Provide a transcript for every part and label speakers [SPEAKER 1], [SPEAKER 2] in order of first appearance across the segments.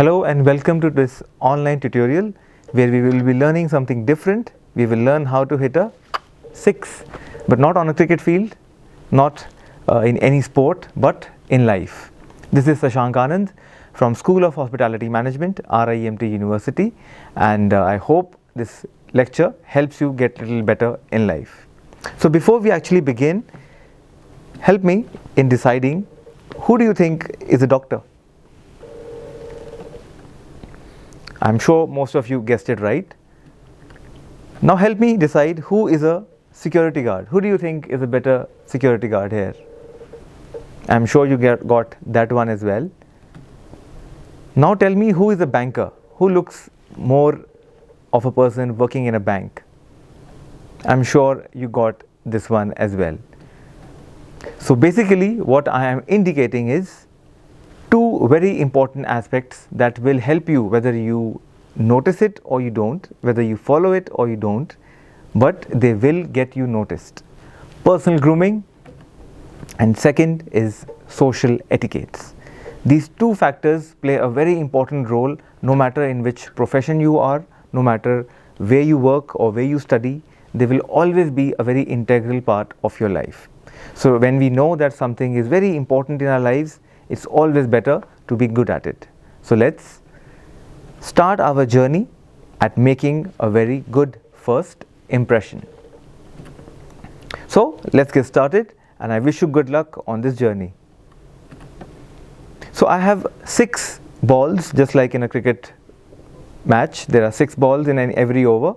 [SPEAKER 1] Hello and welcome to this online tutorial where we will be learning something different. We will learn how to hit a 6, but not on a cricket field, not in any sport, but in life. This is Shashank Anand from School of Hospitality Management, RIMT University, and I hope this lecture helps you get a little better in life. So before we actually begin, help me in deciding who do you think is a doctor? I'm sure most of you guessed it right. Now help me decide who is a security guard. Who do you think is a better security guard here? I'm sure you got that one as well. Now tell me who is a banker. Who looks more of a person working in a bank? I'm sure you got this one as well. So basically what I am indicating is two very important aspects that will help you whether you notice it or you don't, whether you follow it or you don't, but they will get you noticed. Personal grooming, and second is social etiquettes. These two factors play a very important role no matter in which profession you are, no matter where you work or where you study. They will always be a very integral part of your life. So when we know that something is very important in our lives, it's always better to be good at it. So let's start our journey at making a very good first impression. So let's get started, and I wish you good luck on this journey. So I have 6 balls, just like in a cricket match. There are 6 balls in every over.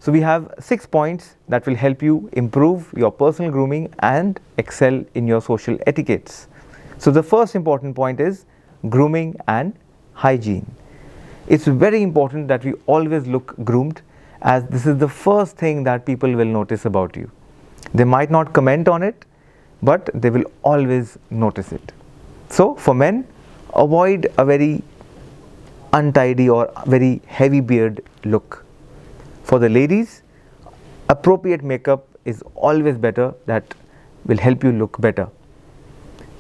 [SPEAKER 1] So we have 6 points that will help you improve your personal grooming and excel in your social etiquettes. So the first important point is grooming and hygiene. It's very important that we always look groomed, as this is the first thing that people will notice about you. They might not comment on it, but they will always notice it. So for men, avoid a very untidy or very heavy beard look. For the ladies, appropriate makeup is always better. That will help you look better.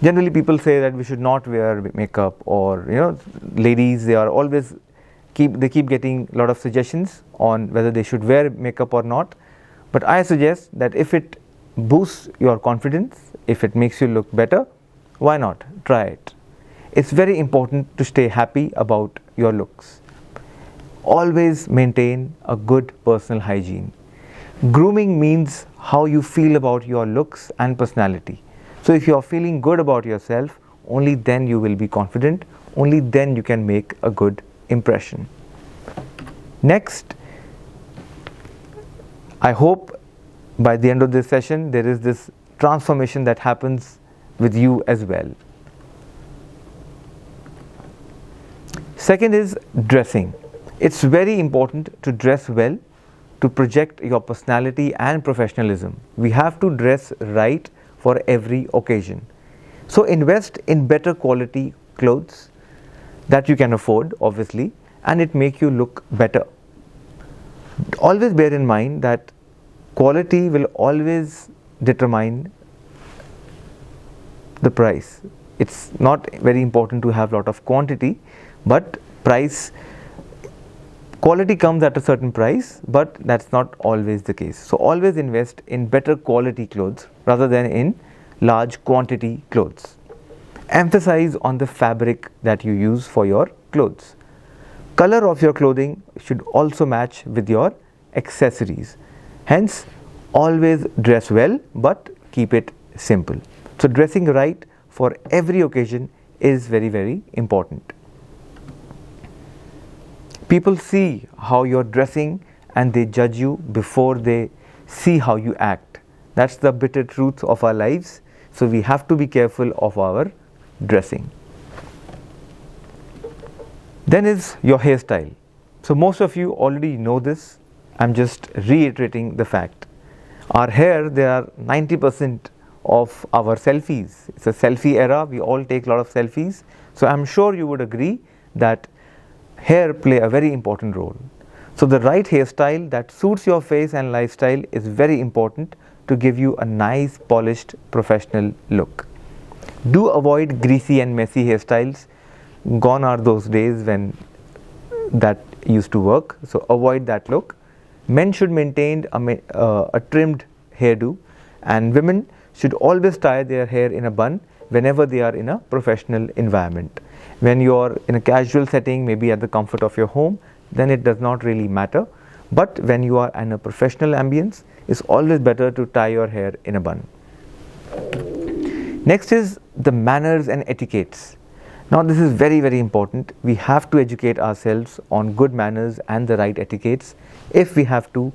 [SPEAKER 1] Generally people say that we should not wear makeup, or ladies, they are always keep getting a lot of suggestions on whether they should wear makeup or not. But I suggest that if it boosts your confidence, if it makes you look better, why not try it? It's very important to stay happy about your looks. Always maintain a good personal hygiene. Grooming means how you feel about your looks and personality. So if you are feeling good about yourself, only then you will be confident, only then you can make a good impression. Next, I hope by the end of this session there is this transformation that happens with you as well. Second is dressing. It's very important to dress well to project your personality and professionalism. We have to dress right for every occasion. So invest in better quality clothes that you can afford, obviously, and it make you look better. Always bear in mind that quality will always determine the price. It's not very important to have a lot of quantity, but quality comes at a certain price, but that's not always the case. So always invest in better quality clothes rather than in large quantity clothes. Emphasize on the fabric that you use for your clothes. Color of your clothing should also match with your accessories. Hence, always dress well, but keep it simple. So dressing right for every occasion is very, very important. People see how you're dressing and they judge you before they see how you act. That's the bitter truth of our lives. So we have to be careful of our dressing. Then is your hairstyle. So most of you already know this. I'm just reiterating the fact. Our hair, there are 90% of our selfies. It's a selfie era. We all take a lot of selfies. So I'm sure you would agree that hair play a very important role. So the right hairstyle that suits your face and lifestyle is very important to give you a nice, polished, professional look. Do avoid greasy and messy hairstyles. Gone are those days when that used to work, so avoid that look. Men should maintain a trimmed hairdo, and women should always tie their hair in a bun whenever they are in a professional environment. When you are in a casual setting, maybe at the comfort of your home, then it does not really matter. But when you are in a professional ambience, it's always better to tie your hair in a bun. Next is the manners and etiquettes. Now this is very, very important. We have to educate ourselves on good manners and the right etiquettes if we have to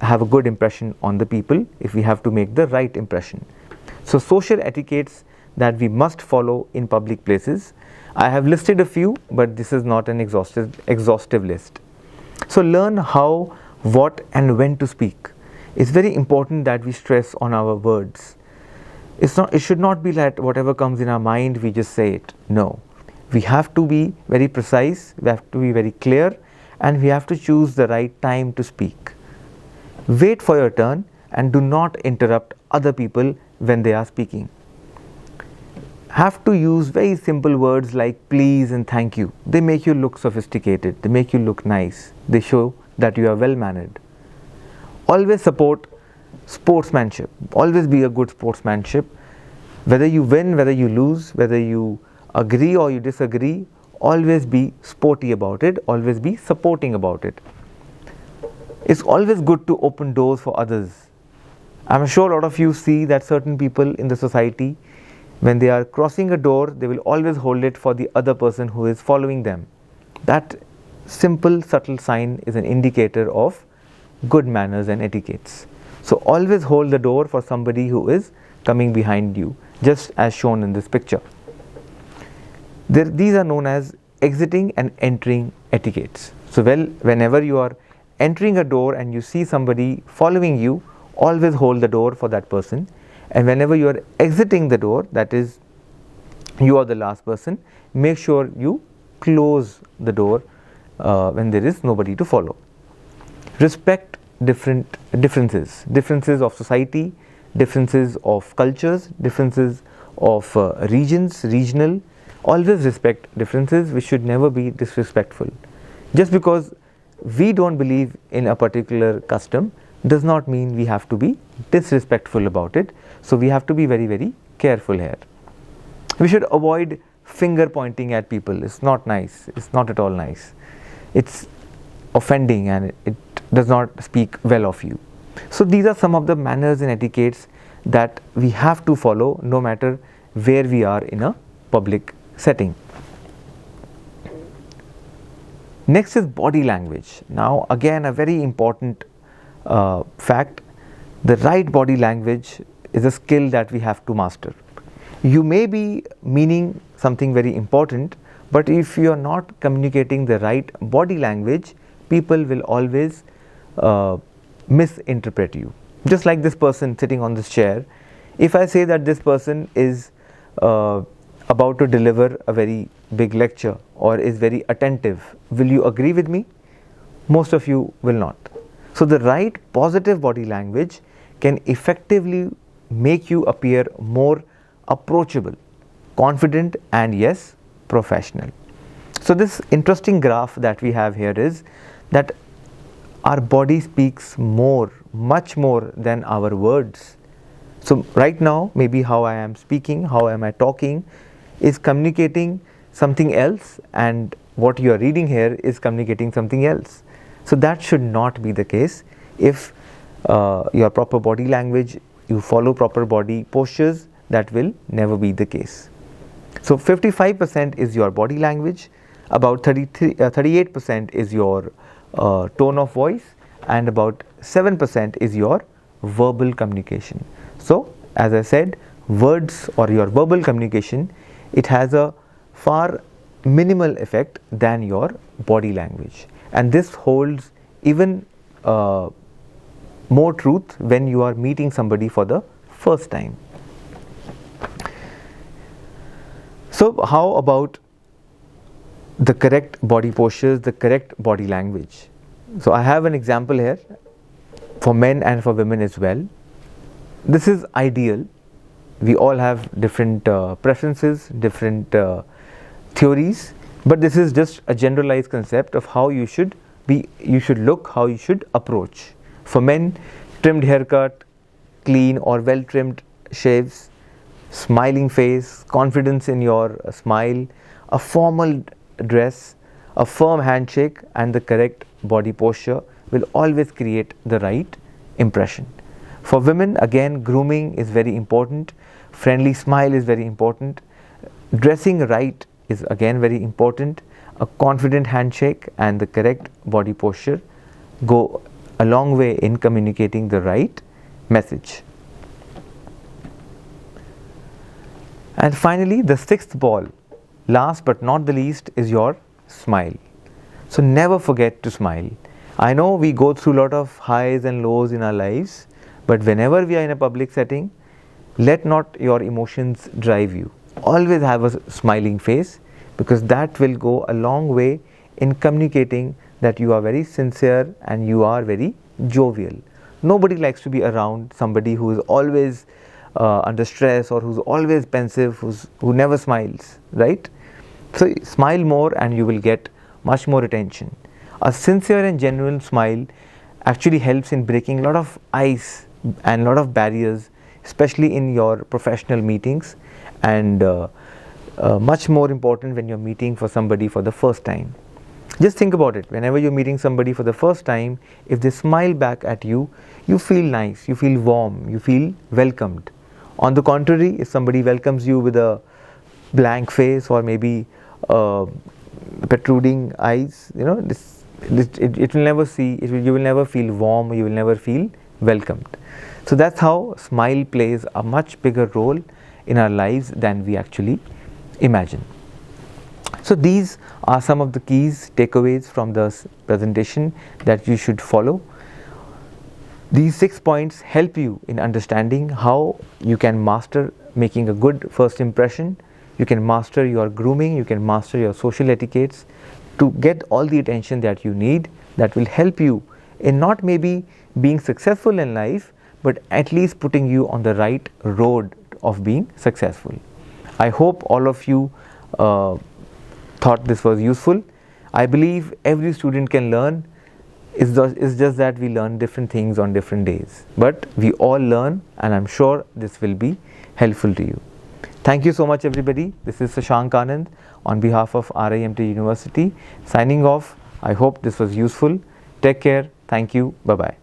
[SPEAKER 1] have a good impression on the people, if we have to make the right impression. So social etiquettes that we must follow in public places. I have listed a few, but this is not an exhaustive list. So learn how, what and when to speak. It's very important that we stress on our words. It should not be that whatever comes in our mind, we just say it. No. We have to be very precise, we have to be very clear, and we have to choose the right time to speak. Wait for your turn and do not interrupt other people when they are speaking. Have to use very simple words like please and thank you. They make you look sophisticated, they make you look nice, they show that you are well mannered. Always support sportsmanship, always be a good sportsmanship. Whether you win, whether you lose, whether you agree or you disagree, always be sporty about it, always be supporting about it. It's always good to open doors for others. I'm sure a lot of you see that certain people in the society, when they are crossing a door, they will always hold it for the other person who is following them. That simple, subtle sign is an indicator of good manners and etiquettes. So always hold the door for somebody who is coming behind you, just as shown in this picture. These are known as exiting and entering etiquettes. So whenever you are entering a door and you see somebody following you, always hold the door for that person. And whenever you are exiting the door, that is, you are the last person, make sure you close the door when there is nobody to follow. Respect differences of society, differences of cultures, differences of regional. Always respect differences. We should never be disrespectful. Just because we don't believe in a particular custom does not mean we have to be disrespectful about it. So we have to be very, very careful here. We should avoid finger pointing at people. It's not nice. It's not at all nice. It's offending and it does not speak well of you. So these are some of the manners and etiquettes that we have to follow no matter where we are in a public setting. Next is body language. Now again, a very important fact. The right body language is a skill that we have to master. You may be meaning something very important, but if you are not communicating the right body language, people will always misinterpret you. Just like this person sitting on this chair, if I say that this person is about to deliver a very big lecture or is very attentive, will you agree with me? Most of you will not. So the right positive body language can effectively make you appear more approachable, confident, and yes, professional. So this interesting graph that we have here is that our body speaks more, much more than our words. So right now, maybe how I am speaking, how am I talking is communicating something else, and what you are reading here is communicating something else. So that should not be the case. If your proper body language, you follow proper body postures, that will never be the case. So 55% is your body language, about 38% is your tone of voice, and about 7% is your verbal communication. So as I said, words or your verbal communication, it has a far minimal effect than your body language, and this holds even more truth when you are meeting somebody for the first time. So how about the correct body postures, the correct body language? So I have an example here for men and for women as well. This is ideal. We all have different preferences, different theories, but this is just a generalized concept of how you should look, how you should approach. For men, trimmed haircut, clean or well trimmed shaves, smiling face, confidence in your smile, a formal dress, a firm handshake and the correct body posture will always create the right impression. For women, again, grooming is very important, friendly smile is very important, dressing right is again very important, a confident handshake and the correct body posture go a long way in communicating the right message. And finally, the sixth ball, last but not the least, is your smile. So never forget to smile. I know we go through a lot of highs and lows in our lives, but whenever we are in a public setting, let not your emotions drive you. Always have a smiling face, because that will go a long way in communicating that you are very sincere and you are very jovial. Nobody likes to be around somebody who is always under stress or who's always pensive, who never smiles, right? So smile more and you will get much more attention. A sincere and genuine smile actually helps in breaking a lot of ice and a lot of barriers, especially in your professional meetings, and much more important when you're meeting for somebody for the first time. Just think about it. Whenever you're meeting somebody for the first time, if they smile back at you, you feel nice, you feel warm, you feel welcomed. On the contrary, if somebody welcomes you with a blank face or maybe protruding eyes, you know, it will never you will never feel warm, you will never feel welcomed. So that's how smile plays a much bigger role in our lives than we actually imagine. So these are some of the keys, takeaways from this presentation that you should follow. These 6 points help you in understanding how you can master making a good first impression, you can master your grooming, you can master your social etiquettes to get all the attention that you need, that will help you in not maybe being successful in life, but at least putting you on the right road of being successful. I hope all of you thought this was useful. I believe every student can learn. It's just that we learn different things on different days, but we all learn, and I'm sure this will be helpful to you. Thank you so much, everybody. This is Shashank Anand on behalf of RIMT University signing off. I hope this was useful. Take care. Thank you. Bye-bye.